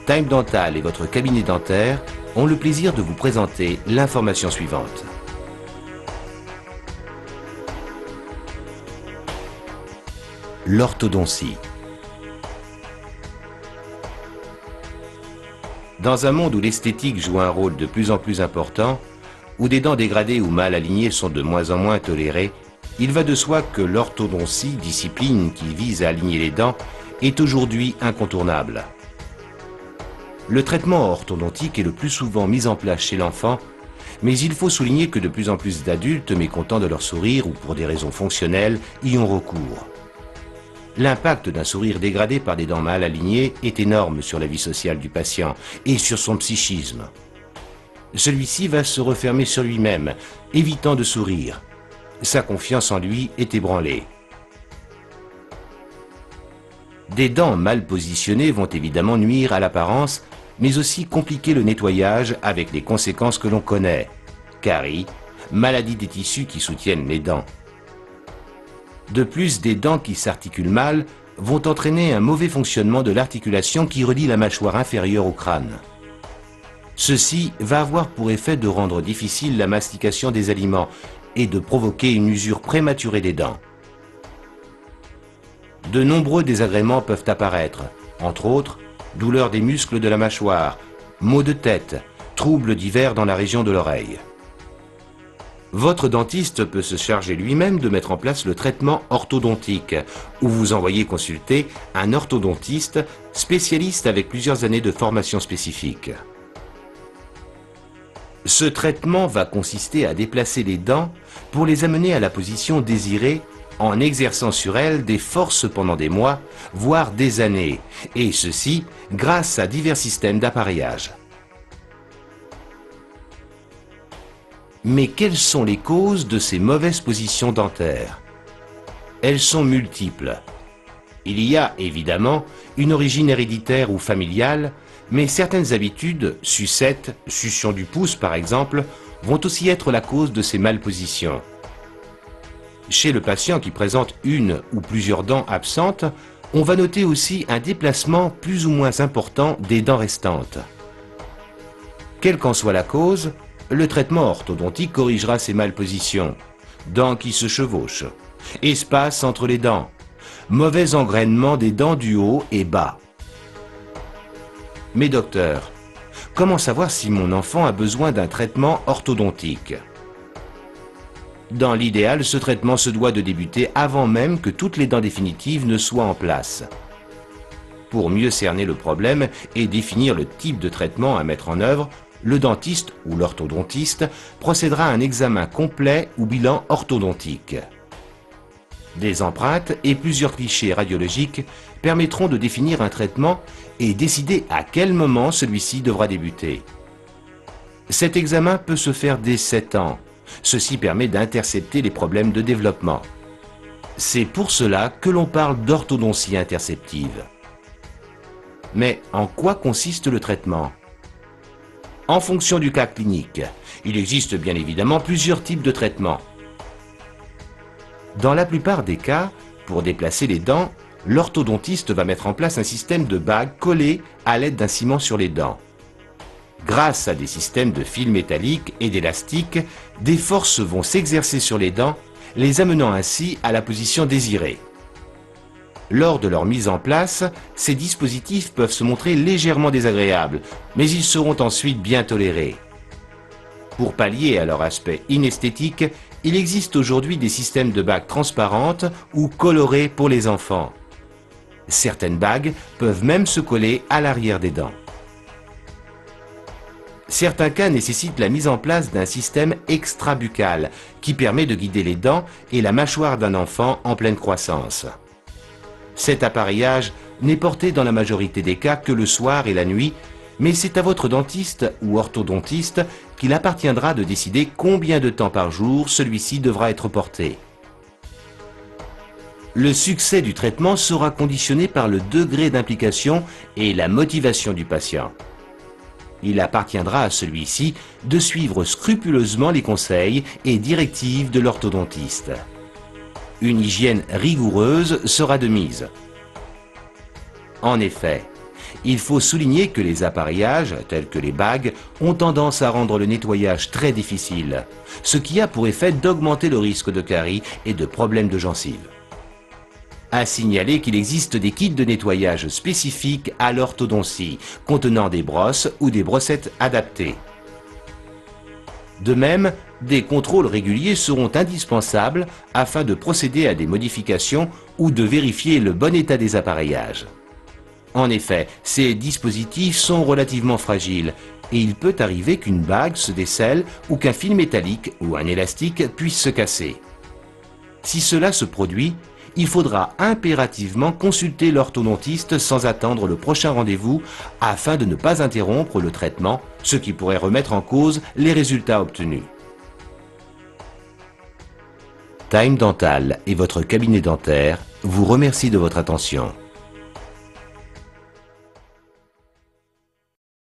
Time Dental et votre cabinet dentaire ont le plaisir de vous présenter l'information suivante. L'orthodontie. Dans un monde où l'esthétique joue un rôle de plus en plus important, où des dents dégradées ou mal alignées sont de moins en moins tolérées, il va de soi que l'orthodontie, discipline qui vise à aligner les dents, est aujourd'hui incontournable. Le traitement orthodontique est le plus souvent mis en place chez l'enfant, mais il faut souligner que de plus en plus d'adultes, mécontents de leur sourire ou pour des raisons fonctionnelles, y ont recours. L'impact d'un sourire dégradé par des dents mal alignées est énorme sur la vie sociale du patient et sur son psychisme. Celui-ci va se refermer sur lui-même, évitant de sourire. Sa confiance en lui est ébranlée. Des dents mal positionnées vont évidemment nuire à l'apparence, mais aussi compliquer le nettoyage avec les conséquences que l'on connaît. Caries, maladies des tissus qui soutiennent les dents. De plus, des dents qui s'articulent mal vont entraîner un mauvais fonctionnement de l'articulation qui relie la mâchoire inférieure au crâne. Ceci va avoir pour effet de rendre difficile la mastication des aliments et de provoquer une usure prématurée des dents. De nombreux désagréments peuvent apparaître, entre autres, douleurs des muscles de la mâchoire, maux de tête, troubles divers dans la région de l'oreille. Votre dentiste peut se charger lui-même de mettre en place le traitement orthodontique ou vous envoyer consulter un orthodontiste spécialiste avec plusieurs années de formation spécifique. Ce traitement va consister à déplacer les dents pour les amener à la position désirée en exerçant sur elles des forces pendant des mois, voire des années, et ceci grâce à divers systèmes d'appareillage. Mais quelles sont les causes de ces mauvaises positions dentaires? Elles sont multiples. Il y a évidemment une origine héréditaire ou familiale, mais certaines habitudes, sucettes, succion du pouce par exemple, vont aussi être la cause de ces malpositions. Chez le patient qui présente une ou plusieurs dents absentes, on va noter aussi un déplacement plus ou moins important des dents restantes. Quelle qu'en soit la cause, le traitement orthodontique corrigera ces malpositions. Dents qui se chevauchent, espace entre les dents, mauvais engrainement des dents du haut et bas. Mais docteur, comment savoir si mon enfant a besoin d'un traitement orthodontique? Dans l'idéal, ce traitement se doit de débuter avant même que toutes les dents définitives ne soient en place. Pour mieux cerner le problème et définir le type de traitement à mettre en œuvre, le dentiste ou l'orthodontiste procédera à un examen complet ou bilan orthodontique. Des empreintes et plusieurs clichés radiologiques permettront de définir un traitement et décider à quel moment celui-ci devra débuter. Cet examen peut se faire dès 7 ans. Ceci permet d'intercepter les problèmes de développement. C'est pour cela que l'on parle d'orthodontie interceptive. Mais en quoi consiste le traitement? En fonction du cas clinique, il existe bien évidemment plusieurs types de traitements. Dans la plupart des cas, pour déplacer les dents, l'orthodontiste va mettre en place un système de bagues collées à l'aide d'un ciment sur les dents. Grâce à des systèmes de fils métalliques et d'élastiques, des forces vont s'exercer sur les dents, les amenant ainsi à la position désirée. Lors de leur mise en place, ces dispositifs peuvent se montrer légèrement désagréables, mais ils seront ensuite bien tolérés. Pour pallier à leur aspect inesthétique, il existe aujourd'hui des systèmes de bagues transparentes ou colorées pour les enfants. Certaines bagues peuvent même se coller à l'arrière des dents. Certains cas nécessitent la mise en place d'un système extrabuccal qui permet de guider les dents et la mâchoire d'un enfant en pleine croissance. Cet appareillage n'est porté dans la majorité des cas que le soir et la nuit, mais c'est à votre dentiste ou orthodontiste qu'il appartiendra de décider combien de temps par jour celui-ci devra être porté. Le succès du traitement sera conditionné par le degré d'implication et la motivation du patient. Il appartiendra à celui-ci de suivre scrupuleusement les conseils et directives de l'orthodontiste. Une hygiène rigoureuse sera de mise. En effet, Il faut souligner que les appareillages, tels que les bagues, ont tendance à rendre le nettoyage très difficile, ce qui a pour effet d'augmenter le risque de caries et de problèmes de gencives. À signaler qu'il existe des kits de nettoyage spécifiques à l'orthodontie, contenant des brosses ou des brossettes adaptées. De même, des contrôles réguliers seront indispensables afin de procéder à des modifications ou de vérifier le bon état des appareillages. En effet, ces dispositifs sont relativement fragiles et il peut arriver qu'une bague se décèle ou qu'un fil métallique ou un élastique puisse se casser. Si cela se produit, il faudra impérativement consulter l'orthodontiste sans attendre le prochain rendez-vous afin de ne pas interrompre le traitement, ce qui pourrait remettre en cause les résultats obtenus. Time Dental et votre cabinet dentaire vous remercient de votre attention.